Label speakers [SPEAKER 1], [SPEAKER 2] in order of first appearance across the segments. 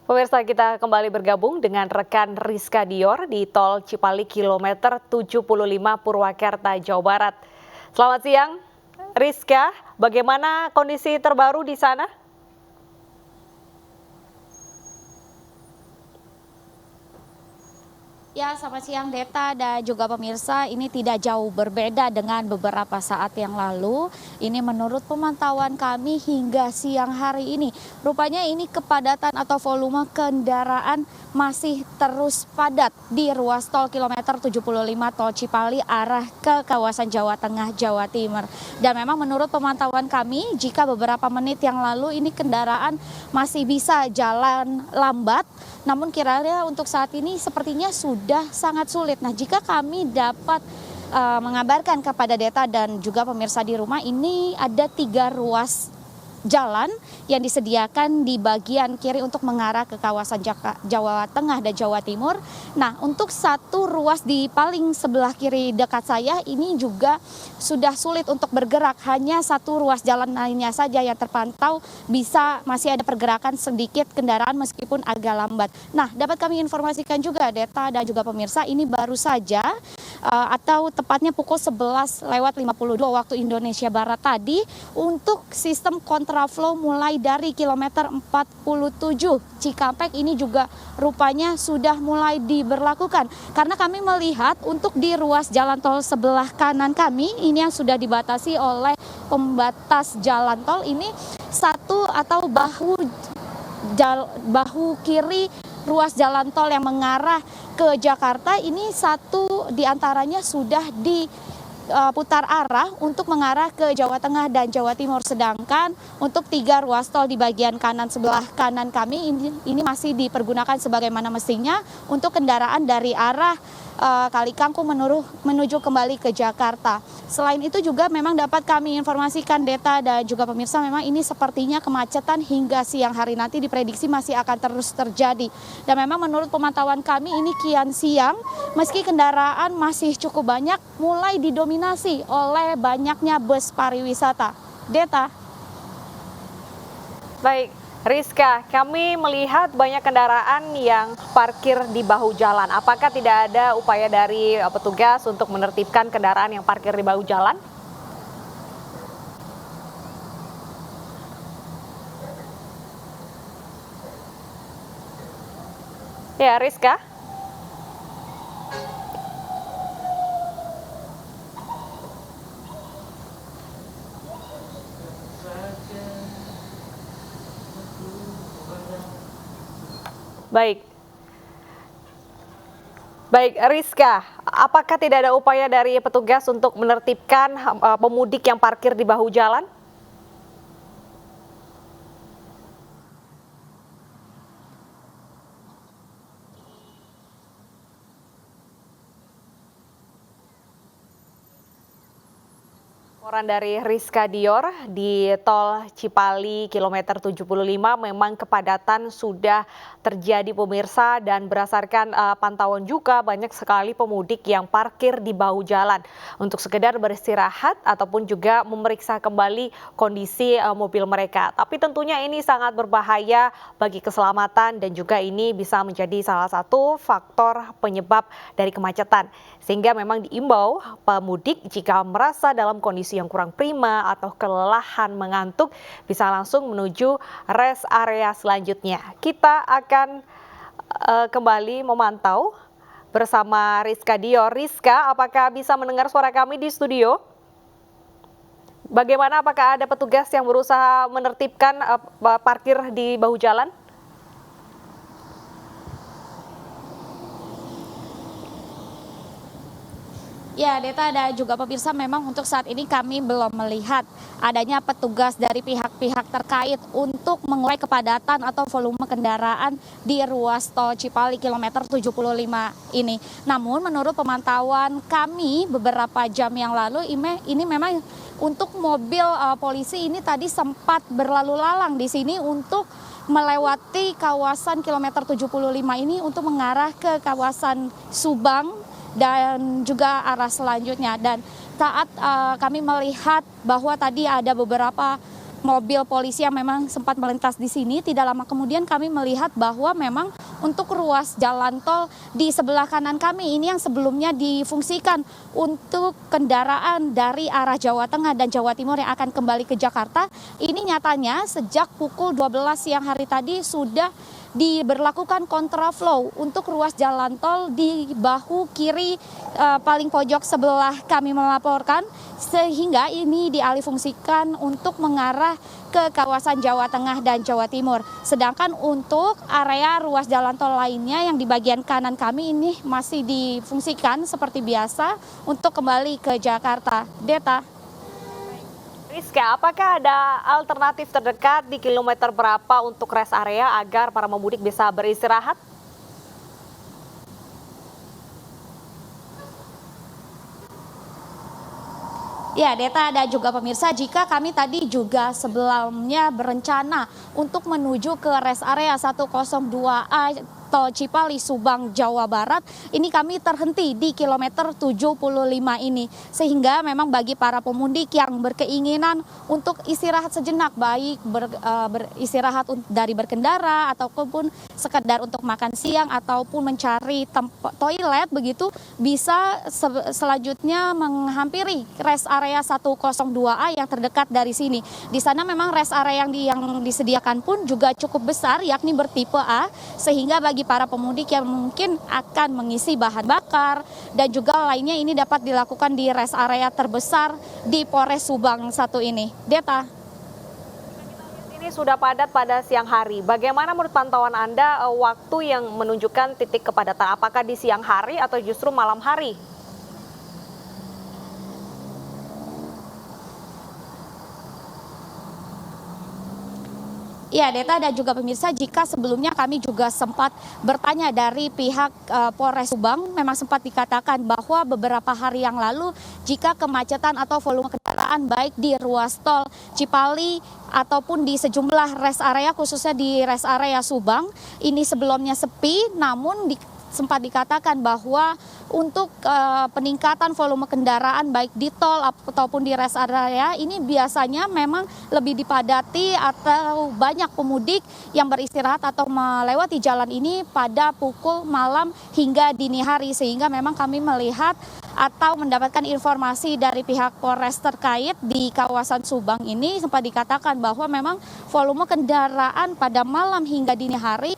[SPEAKER 1] Pemirsa, kita kembali bergabung dengan rekan Rizka Dior di Tol Cipali kilometer 75 Purwakarta, Jawa Barat. Selamat siang, Rizka. Bagaimana kondisi terbaru di sana?
[SPEAKER 2] Ya, selamat siang Deta dan juga pemirsa. Ini tidak jauh berbeda dengan beberapa saat yang lalu. Ini menurut pemantauan kami hingga siang hari ini. Rupanya ini kepadatan atau volume kendaraan masih terus padat di ruas tol kilometer 75 Tol Cipali arah ke kawasan Jawa Tengah, Jawa Timur. Dan memang menurut pemantauan kami, jika beberapa menit yang lalu ini kendaraan masih bisa jalan lambat, namun kiranya untuk saat ini sepertinya sudah sangat sulit. Nah, jika kami dapat mengabarkan kepada Deta dan juga pemirsa di rumah, ini ada 3 ruas jalan yang disediakan di bagian kiri untuk mengarah ke kawasan Jawa Tengah dan Jawa Timur. Nah, untuk satu ruas di paling sebelah kiri dekat saya ini juga sudah sulit untuk bergerak. Hanya satu ruas jalan lainnya saja yang terpantau bisa masih ada pergerakan sedikit kendaraan meskipun agak lambat. Nah, dapat kami informasikan juga Deta dan juga pemirsa, ini baru saja atau tepatnya pukul 11:52 waktu Indonesia Barat tadi untuk sistem kontraflow mulai dari kilometer 47 Cikampek ini juga rupanya sudah mulai diberlakukan. Karena kami melihat untuk di ruas jalan tol sebelah kanan kami ini yang sudah dibatasi oleh pembatas jalan tol ini satu atau bahu kiri ruas jalan tol yang mengarah ke Jakarta ini satu diantaranya sudah diputar arah untuk mengarah ke Jawa Tengah dan Jawa Timur, sedangkan untuk 3 ruas tol di bagian kanan sebelah kanan kami ini masih dipergunakan sebagaimana mestinya untuk kendaraan dari arah Kali Kangkung menuju kembali ke Jakarta. Selain itu juga memang dapat kami informasikan Deta dan juga pemirsa, memang ini sepertinya kemacetan hingga siang hari nanti diprediksi masih akan terus terjadi. Dan memang menurut pemantauan kami ini kian siang meski kendaraan masih cukup banyak mulai didominasi oleh banyaknya bus pariwisata. Deta.
[SPEAKER 1] Baik, Rizka, kami melihat banyak kendaraan yang parkir di bahu jalan. Apakah tidak ada upaya dari petugas untuk menertibkan kendaraan yang parkir di bahu jalan? Ya, Rizka. Baik. Baik, Rizka, apakah tidak ada upaya dari petugas untuk menertibkan pemudik yang parkir di bahu jalan? Laporan dari Rizka Dior di Tol Cipali kilometer 75 memang kepadatan sudah terjadi pemirsa, dan berdasarkan pantauan juga banyak sekali pemudik yang parkir di bahu jalan untuk sekedar beristirahat ataupun juga memeriksa kembali kondisi mobil mereka. Tapi tentunya ini sangat berbahaya bagi keselamatan dan juga ini bisa menjadi salah satu faktor penyebab dari kemacetan. Sehingga memang diimbau pemudik jika merasa dalam kondisi yang kurang prima atau kelelahan mengantuk bisa langsung menuju rest area selanjutnya. Kita akan kembali memantau bersama Rizka Dior. Rizka, apakah bisa mendengar suara kami di studio? Bagaimana, apakah ada petugas yang berusaha menertibkan parkir di bahu jalan?
[SPEAKER 2] Ya, Deta dan juga pemirsa, memang untuk saat ini kami belum melihat adanya petugas dari pihak-pihak terkait untuk mengurai kepadatan atau volume kendaraan di ruas tol Cipali kilometer 75 ini. Namun menurut pemantauan kami beberapa jam yang lalu, ini memang untuk mobil polisi ini tadi sempat berlalu lalang di sini untuk melewati kawasan kilometer 75 ini untuk mengarah ke kawasan Subang dan juga arah selanjutnya. Dan saat kami melihat bahwa tadi ada beberapa mobil polisi yang memang sempat melintas di sini. Tidak lama kemudian kami melihat bahwa memang untuk ruas jalan tol di sebelah kanan kami ini yang sebelumnya difungsikan untuk kendaraan dari arah Jawa Tengah dan Jawa Timur yang akan kembali ke Jakarta, ini nyatanya sejak pukul 12 siang hari tadi sudah diberlakukan kontraflow untuk ruas jalan tol di bahu kiri paling pojok sebelah kami melaporkan, sehingga ini dialihfungsikan untuk mengarah ke kawasan Jawa Tengah dan Jawa Timur. Sedangkan untuk area ruas jalan tol lainnya yang di bagian kanan kami ini masih difungsikan seperti biasa untuk kembali ke Jakarta. Deta.
[SPEAKER 1] Rizka, apakah ada alternatif terdekat di kilometer berapa untuk rest area agar para pemudik bisa beristirahat?
[SPEAKER 2] Ya, Deta dan juga pemirsa, jika kami tadi juga sebelumnya berencana untuk menuju ke rest area 102A Tol Cipali Subang Jawa Barat, ini kami terhenti di kilometer 75 ini. Sehingga memang bagi para pemudik yang berkeinginan untuk istirahat sejenak, baik beristirahat dari berkendara ataupun sekedar untuk makan siang ataupun mencari tempat toilet begitu, bisa selanjutnya menghampiri rest area 102A yang terdekat dari sini. Di sana memang rest area yang disediakan pun juga cukup besar, yakni bertipe A, sehingga bagi para pemudik yang mungkin akan mengisi bahan bakar dan juga lainnya ini dapat dilakukan di rest area terbesar di Polres Subang 1 ini. Deta.
[SPEAKER 1] Ini sudah padat pada siang hari. Bagaimana menurut pantauan Anda waktu yang menunjukkan titik kepadatan? Apakah di siang hari atau justru malam hari?
[SPEAKER 2] Ya, Deta dan juga pemirsa, jika sebelumnya kami juga sempat bertanya dari pihak Polres Subang, memang sempat dikatakan bahwa beberapa hari yang lalu jika kemacetan atau volume kendaraan baik di ruas tol Cipali ataupun di sejumlah rest area, khususnya di rest area Subang, ini sebelumnya sepi, namun sempat dikatakan bahwa untuk peningkatan volume kendaraan baik di tol ataupun di rest area ini biasanya memang lebih dipadati atau banyak pemudik yang beristirahat atau melewati jalan ini pada pukul malam hingga dini hari, sehingga memang kami melihat atau mendapatkan informasi dari pihak Polres terkait di kawasan Subang ini sempat dikatakan bahwa memang volume kendaraan pada malam hingga dini hari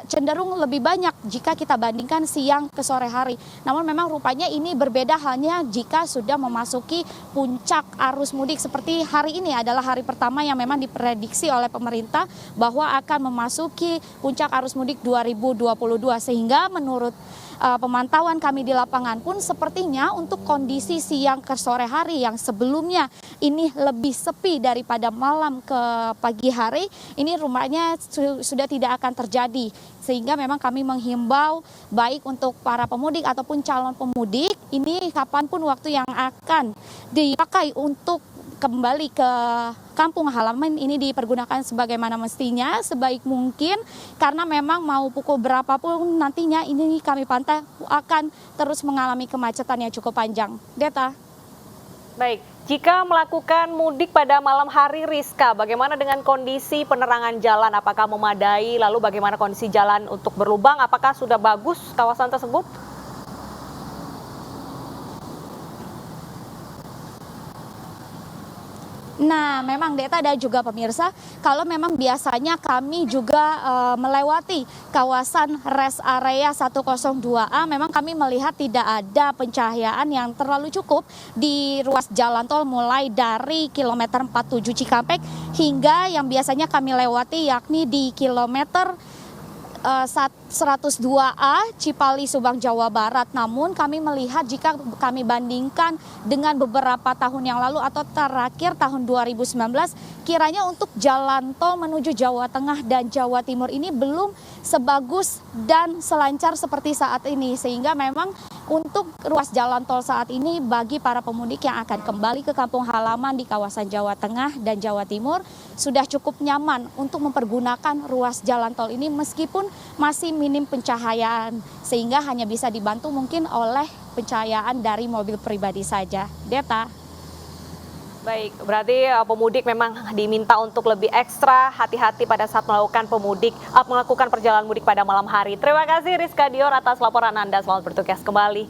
[SPEAKER 2] cenderung lebih banyak jika kita bandingkan siang ke sore hari. Namun memang rupanya ini berbeda halnya jika sudah memasuki puncak arus mudik, seperti hari ini adalah hari pertama yang memang diprediksi oleh pemerintah bahwa akan memasuki puncak arus mudik 2022, sehingga menurut pemantauan kami di lapangan pun sepertinya untuk kondisi siang ke sore hari yang sebelumnya ini lebih sepi daripada malam ke pagi hari, ini rumahnya sudah tidak akan terjadi. Sehingga memang kami menghimbau baik untuk para pemudik ataupun calon pemudik, ini kapanpun waktu yang akan dipakai untuk kembali ke kampung halaman ini dipergunakan sebagaimana mestinya, sebaik mungkin, karena memang mau pukul berapapun nantinya ini kami pantau akan terus mengalami kemacetan yang cukup panjang. Deta.
[SPEAKER 1] Baik, jika melakukan mudik pada malam hari, Rizka, bagaimana dengan kondisi penerangan jalan? Apakah memadai? Lalu bagaimana kondisi jalan untuk berlubang? Apakah sudah bagus kawasan tersebut?
[SPEAKER 2] Nah, memang Deta dan juga pemirsa, kalau memang biasanya kami juga melewati kawasan rest area 102A, memang kami melihat tidak ada pencahayaan yang terlalu cukup di ruas jalan tol mulai dari kilometer 47 Cikampek hingga yang biasanya kami lewati yakni di kilometer 102A Cipali Subang Jawa Barat. Namun kami melihat jika kami bandingkan dengan beberapa tahun yang lalu atau terakhir tahun 2019, kiranya untuk jalan tol menuju Jawa Tengah dan Jawa Timur ini belum sebagus dan selancar seperti saat ini, sehingga memang untuk ruas jalan tol saat ini bagi para pemudik yang akan kembali ke kampung halaman di kawasan Jawa Tengah dan Jawa Timur sudah cukup nyaman untuk mempergunakan ruas jalan tol ini meskipun masih minim pencahayaan, sehingga hanya bisa dibantu mungkin oleh pencahayaan dari mobil pribadi saja. Deta.
[SPEAKER 1] Baik, berarti pemudik memang diminta untuk lebih ekstra hati-hati pada saat melakukan perjalanan mudik pada malam hari. Terima kasih Rizka Dior atas laporan Anda. Selamat bertugas kembali.